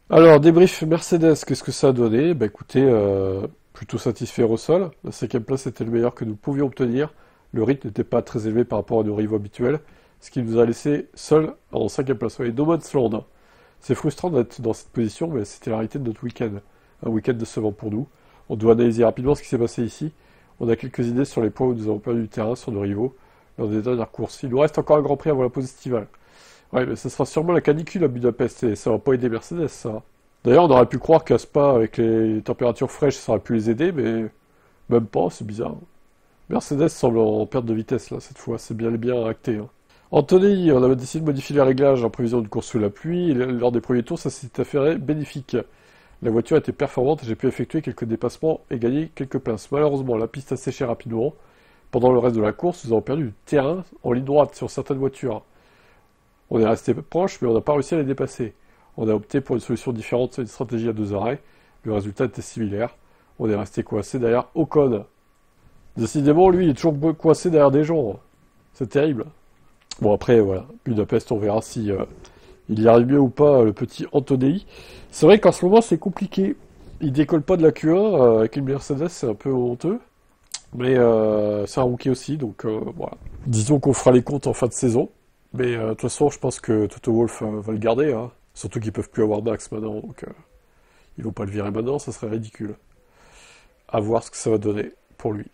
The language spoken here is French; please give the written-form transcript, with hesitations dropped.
Alors, débrief Mercedes, qu'est-ce que ça a donné? Bah écoutez, plutôt satisfait au sol. La cinquième place était le meilleur que nous pouvions obtenir. Le rythme n'était pas très élevé par rapport à nos rivaux habituels, ce qui nous a laissé seuls en cinquième place. Ouais, no man's land, hein. C'est frustrant d'être dans cette position, mais c'était la réalité de notre week-end. Un week-end décevant pour nous. On doit analyser rapidement ce qui s'est passé ici. On a quelques idées sur les points où nous avons perdu du terrain sur nos rivaux lors des dernières courses. Il nous reste encore un Grand Prix avant la pause estivale. Ouais, mais ce sera sûrement la canicule à Budapest et ça va pas aider Mercedes, ça. D'ailleurs, on aurait pu croire qu'à Spa, avec les températures fraîches, ça aurait pu les aider, mais même pas, c'est bizarre. Mercedes semble en perte de vitesse, là, cette fois, c'est bien acté, hein. Anthony, on avait décidé de modifier les réglages en prévision d'une course sous la pluie, et lors des premiers tours, ça s'est avéré bénéfique. La voiture était performante et j'ai pu effectuer quelques dépassements et gagner quelques places. Malheureusement, la piste a séché rapidement. Pendant le reste de la course, nous avons perdu du terrain en ligne droite sur certaines voitures. On est resté proche, mais on n'a pas réussi à les dépasser. On a opté pour une solution différente, une stratégie à deux arrêts. Le résultat était similaire. On est resté coincé derrière Ocon. Décidément, lui, il est toujours coincé derrière des gens. C'est terrible. Bon, après, voilà. Budapest, on verra si il y arrive mieux ou pas, le petit Antonelli. C'est vrai qu'en ce moment, c'est compliqué. Il décolle pas de la Q1 avec une Mercedes, c'est un peu honteux. Mais c'est un rookie aussi, donc voilà. Disons qu'on fera les comptes en fin de saison. Mais de toute façon, je pense que Toto Wolff va le garder, hein. Surtout qu'ils peuvent plus avoir Max maintenant, donc ils vont pas le virer maintenant, ça serait ridicule. À voir ce que ça va donner pour lui.